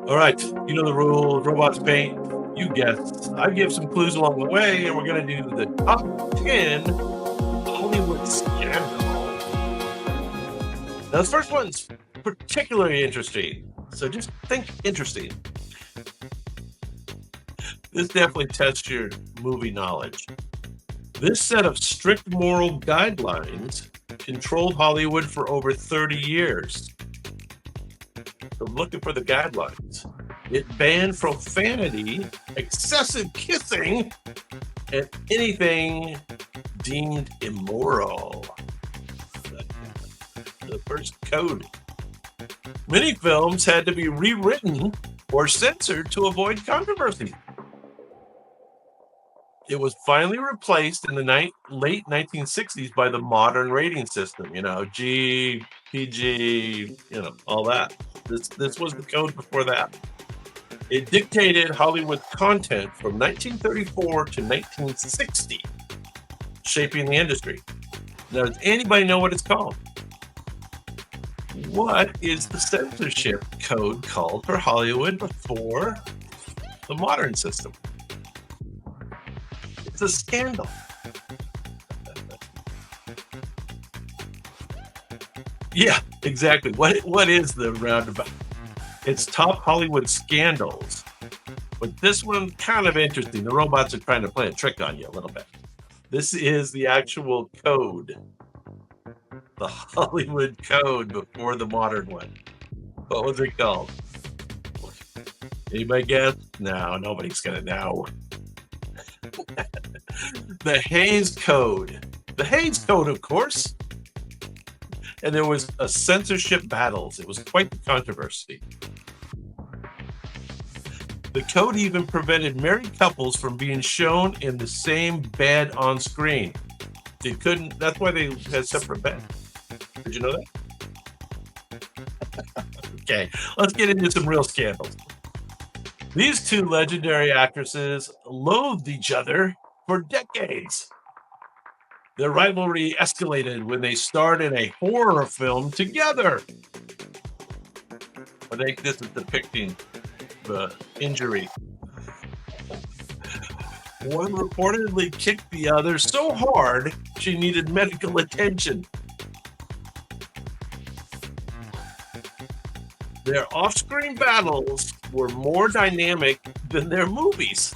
All right, you know the rules. Robots paint. You guessed. I give some clues along the way, and we're going to do the top 10 Hollywood scandals. Now, this first one's particularly interesting. So just think interesting. This definitely tests your movie knowledge. This set of strict moral guidelines controlled Hollywood for over 30 years. So looking for the guidelines. It banned profanity, excessive kissing, and anything deemed immoral. The first code. Many films had to be rewritten or censored to avoid controversy. It was finally replaced in the late 1960s by the modern rating system, G, PG, all that. This was the code before that. It dictated Hollywood content from 1934 to 1960, shaping the industry. Now, does anybody know what it's called? What is the censorship code called for Hollywood before the modern system? It's a scandal. Yeah, exactly. What is the roundabout? It's top Hollywood scandals. But this one kind of interesting. The robots are trying to play a trick on you a little bit. This is the actual code. The Hollywood code before the modern one. What was it called? Anybody guess? No, nobody's gonna know. The Hays Code. The Hays Code, of course. And there was a censorship battles. It was quite the controversy. The code even prevented married couples from being shown in the same bed on screen. They couldn't, that's why they had separate beds. Did you know that? Okay, let's get into some real scandals. These two legendary actresses loathed each other for decades. Their rivalry escalated when they starred in a horror film together. I think this is depicting the injury. One reportedly kicked the other so hard she needed medical attention. Their off-screen battles were more dynamic than their movies.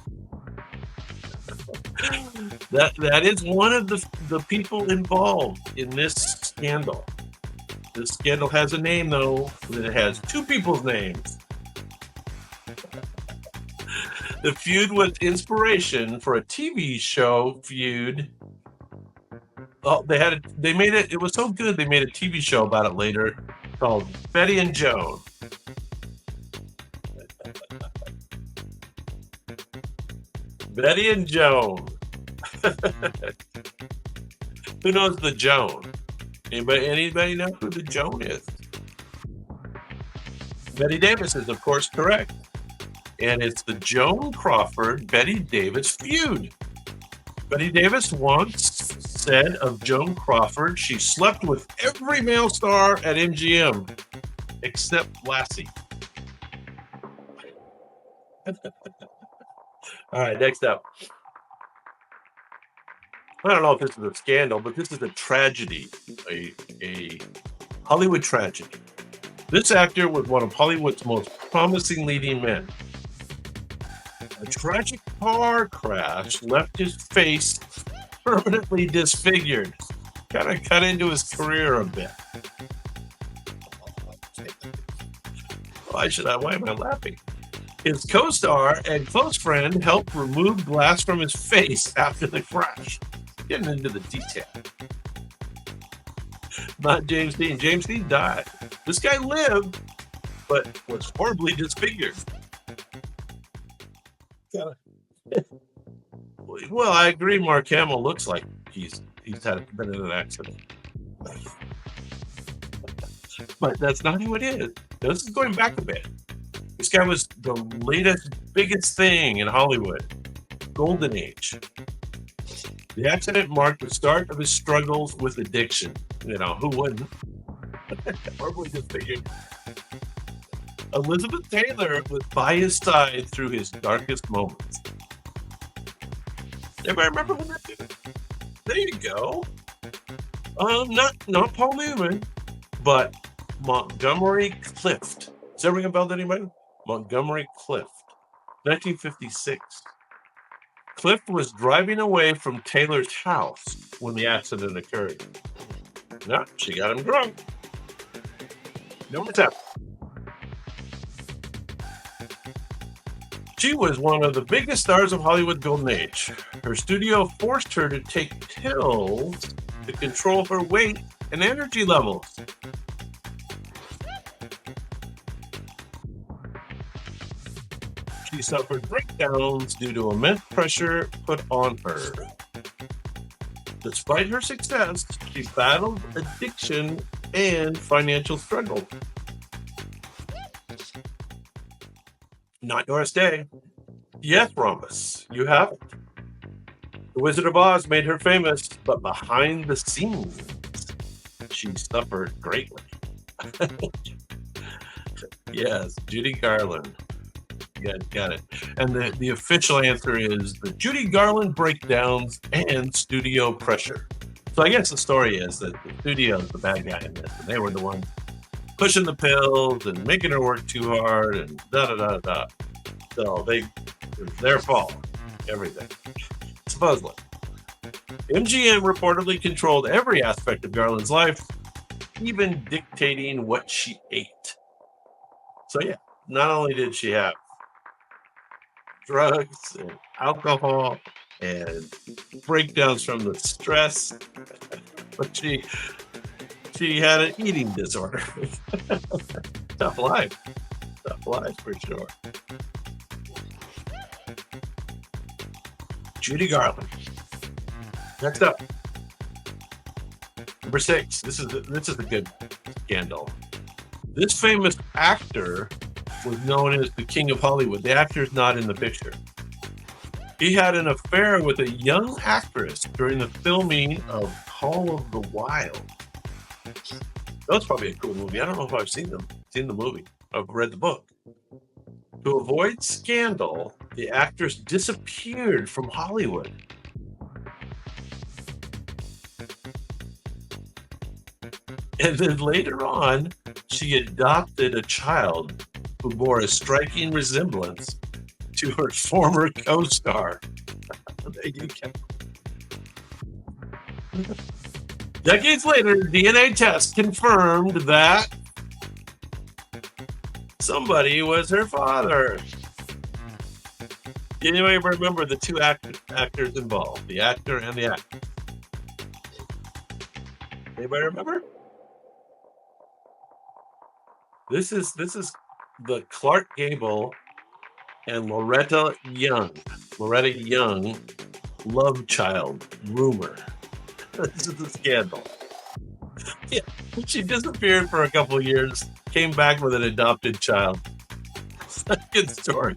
That is one of the people involved in this scandal. This scandal has a name, though, and it has two people's names. The feud was inspiration for a TV show feud. Oh, they made it. It was so good they made a TV show about it later called Betty and Joan. Betty and Joan. Who knows the Joan? Anybody know who the Joan is? Betty Davis is, of course, correct. And it's the Joan Crawford-Betty Davis feud. Betty Davis once said of Joan Crawford, she slept with every male star at MGM, except Lassie. All right, next up. I don't know if this is a scandal, but this is a tragedy, a Hollywood tragedy. This actor was one of Hollywood's most promising leading men. A tragic car crash left his face permanently disfigured. Kind of cut into his career a bit. Why am I laughing? His co-star and close friend helped remove glass from his face after the crash. Getting into the detail. Not James Dean. James Dean died. This guy lived, but was horribly disfigured. Well, I agree. Mark Hamill looks like he's been in an accident, but that's not who it is. This is going back a bit. This guy was the latest, biggest thing in Hollywood, golden age. The accident marked the start of his struggles with addiction. Who wouldn't? Horribly disfigured. Elizabeth Taylor was by his side through his darkest moments. Anybody remember when that did? There you go. Not Paul Newman, but Montgomery Clift. Does that ring a bell to anybody? Montgomery Clift, 1956. Clift was driving away from Taylor's house when the accident occurred. No, she got him drunk. Number 10. She was one of the biggest stars of Hollywood Golden Age. Her studio forced her to take pills to control her weight and energy levels. She suffered breakdowns due to immense pressure put on her. Despite her success, she battled addiction and financial struggle. Not Doris Day. Yes, Rhombus, you have it. The Wizard of Oz made her famous, but behind the scenes, she suffered greatly. Yes, Judy Garland. Yeah, got it. And the official answer is the Judy Garland breakdowns and studio pressure. So I guess the story is that the studio is the bad guy in this, and they were the ones pushing the pills and making her work too hard and da-da-da-da. So it was their fault, everything, supposedly. MGM reportedly controlled every aspect of Garland's life, even dictating what she ate. So yeah, not only did she have drugs and alcohol and breakdowns from the stress, but she had an eating disorder. Tough life for sure. Judy Garland. Next up, number 6. This is a good scandal. This famous actor was known as the King of Hollywood. The actor's not in the picture. He had an affair with a young actress during the filming of Call of the Wild. That was probably a cool movie. I don't know if I've seen the movie. I've read the book. To avoid scandal, the actress disappeared from Hollywood. And then later on, she adopted a child who bore a striking resemblance to her former co-star. There you go. Decades later, DNA tests confirmed that somebody was her father. Anybody remember the two actors involved? The actor and the actress. Anybody remember? This is the Clark Gable and Loretta Young love child rumor. This is a scandal. Yeah, she disappeared for a couple of years, came back with an adopted child. It's a good story.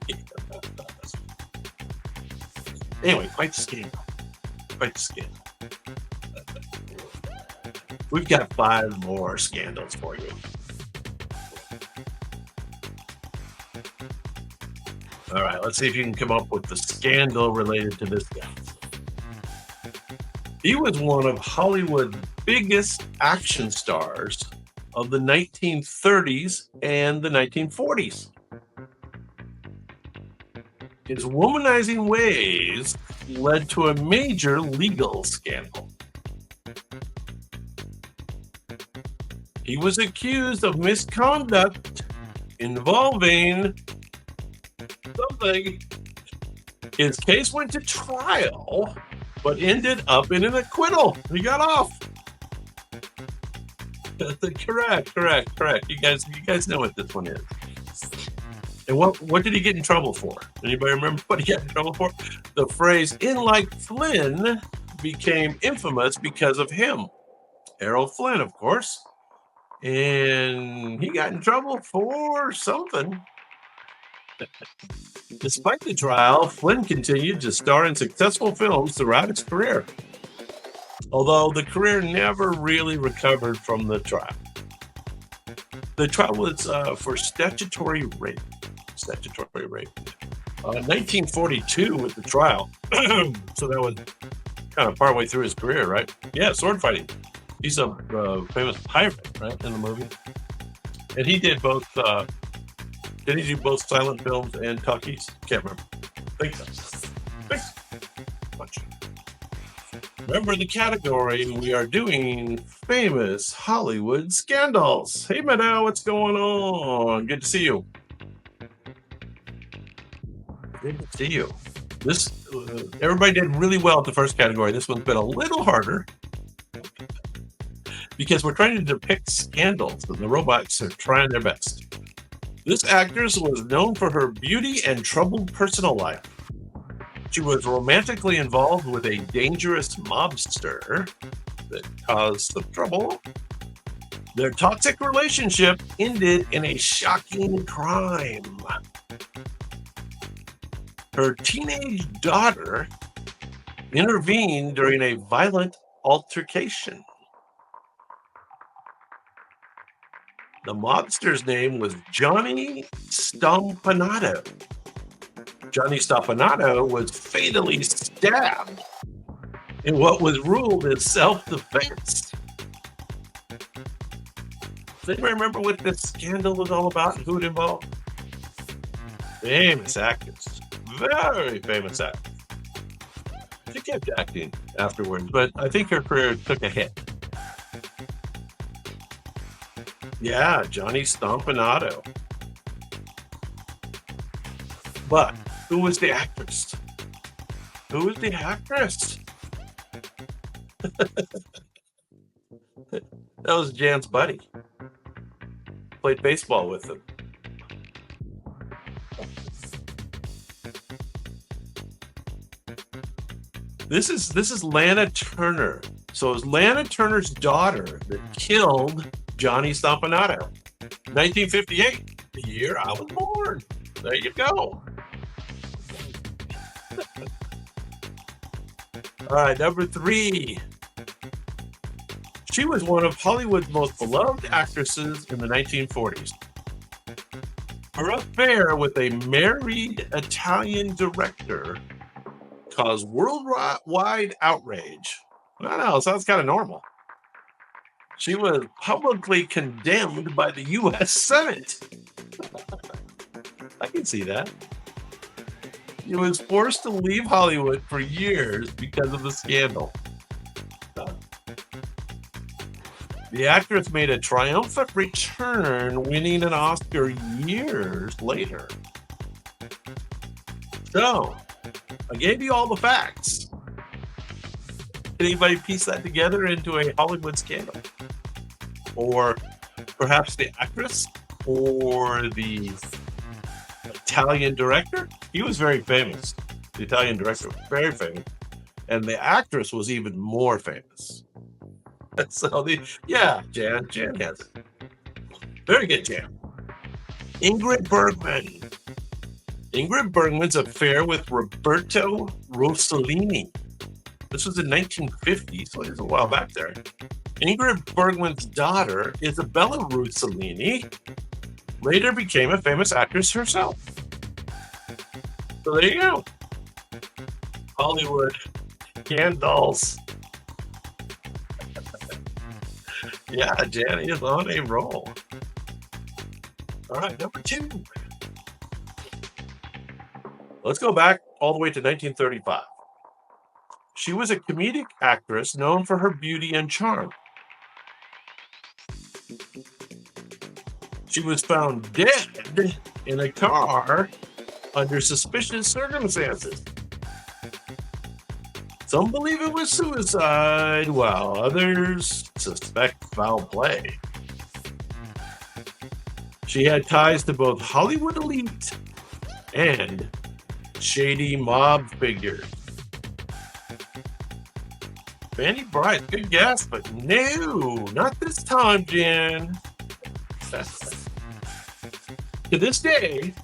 Anyway, quite the scandal. We've got 5 more scandals for you. All right, let's see if you can come up with the scandal related to this guy. He was one of Hollywood's biggest action stars of the 1930s and the 1940s. His womanizing ways led to a major legal scandal. He was accused of misconduct involving something. His case went to trial, but ended up in an acquittal. He got off. Correct. You guys know what this one is. And what did he get in trouble for? Anybody remember what he got in trouble for? The phrase "in like Flynn" became infamous because of him. Errol Flynn, of course. And he got in trouble for something. Despite the trial, Flynn continued to star in successful films throughout his career, although the career never really recovered from the trial. The trial was for statutory rape. Statutory rape. 1942 was the trial. So that was kind of partway through his career, right? Yeah, sword fighting. He's a famous pirate, right, in the movie. And he did both. Did he do both silent films and talkies? Can't remember. Think so. Think so. Much. Remember the category, we are doing famous Hollywood scandals. Hey, Meadow, what's going on? Good to see you. Good to see you. This everybody did really well at the first category. This one's been a little harder because we're trying to depict scandals, and the robots are trying their best. This actress was known for her beauty and troubled personal life. She was romantically involved with a dangerous mobster that caused some trouble. Their toxic relationship ended in a shocking crime. Her teenage daughter intervened during a violent altercation. The mobster's name was Johnny Stompanato. Johnny Stompanato was fatally stabbed in what was ruled as self-defense. Does anybody remember what this scandal was all about and who it involved? Famous actress. Very famous actress. She kept acting afterwards, but I think her career took a hit. Yeah, Johnny Stompanato. But who was the actress? Who was the actress? That was Jan's buddy. Played baseball with him. This is Lana Turner. So it was Lana Turner's daughter that killed Johnny Stompanato. 1958, the year I was born. There you go. All right, number 3. She was one of Hollywood's most beloved actresses in the 1940s. Her affair with a married Italian director caused worldwide outrage. I don't know, sounds kind of normal. She was publicly condemned by the U.S. Senate. I can see that. She was forced to leave Hollywood for years because of the scandal. The actress made a triumphant return, winning an Oscar years later. So, I gave you all the facts. Can anybody piece that together into a Hollywood scandal? Or perhaps the actress or the Italian director? He was very famous. The Italian director was very famous. And the actress was even more famous. So Jan has it. Very good, Jan. Ingrid Bergman. Ingrid Bergman's affair with Roberto Rossellini. This was in 1950, so it was a while back there. Ingrid Bergman's daughter, Isabella Rossellini, later became a famous actress herself. So there you go. Hollywood scandals. Yeah, Jan is on a roll. All right, number 2. Let's go back all the way to 1935. She was a comedic actress known for her beauty and charm. She was found dead in a car under suspicious circumstances. Some believe it was suicide, while others suspect foul play. She had ties to both Hollywood elite and shady mob figures. Fanny Bright, good guess, but no, not this time, Jen. To this day,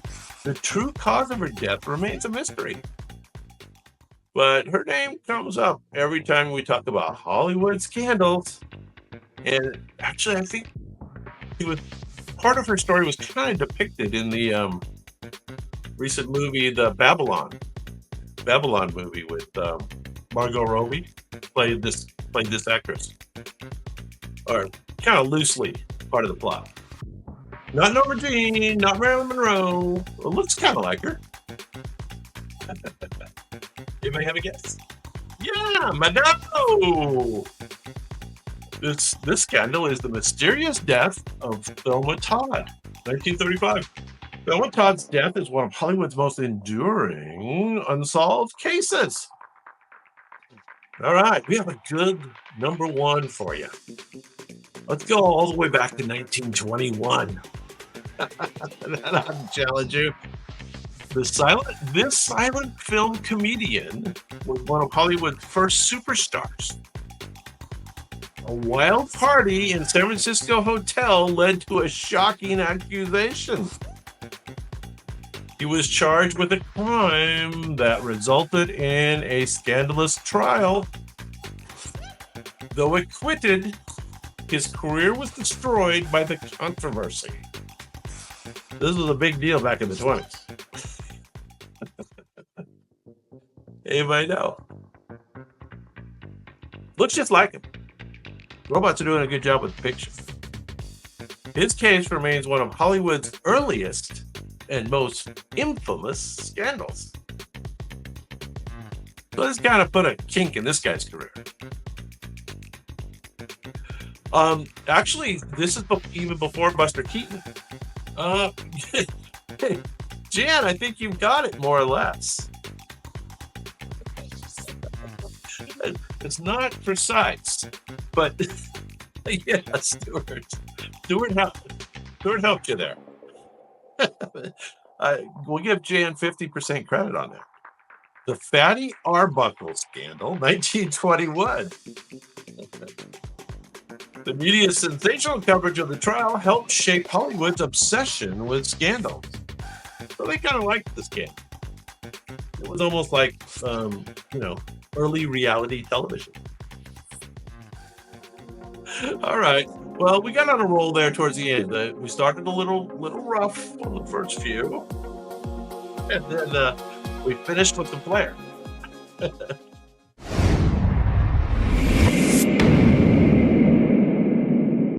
the true cause of her death remains a mystery. But her name comes up every time we talk about Hollywood scandals. And actually, I think she was part of her story was kind of depicted in the recent movie, the Babylon movie with Margot Robbie played this actress, or kind of loosely part of the plot. Not Norma Jean, not Marilyn Monroe. It looks kind of like her. Anybody have a guess? Yeah, Madame. This scandal is the mysterious death of Thelma Todd, 1935. Thelma Todd's death is one of Hollywood's most enduring unsolved cases. All right, we have a good number one for you. Let's go all the way back to 1921. That'll challenge you. This silent film comedian was one of Hollywood's first superstars. A wild party in San Francisco hotel led to a shocking accusation. He was charged with a crime that resulted in a scandalous trial. Though acquitted, his career was destroyed by the controversy. This was a big deal back in the 20s. Anybody know? Looks just like him. Robots are doing a good job with the picture. His case remains one of Hollywood's earliest and most infamous scandals. So this kind of put a kink in this guy's career. Actually, this is even before Buster Keaton. Jan, I think you've got it more or less. It's not precise, but yeah, Stuart helped you there. We'll give Jan 50% credit on that. The Fatty Arbuckle scandal, 1921. The media's sensational coverage of the trial helped shape Hollywood's obsession with scandals. So they kind of liked the scandal. It was almost like, early reality television. All right. Well, we got on a roll there towards the end. We started a little rough on the first few, and then we finished with the flair.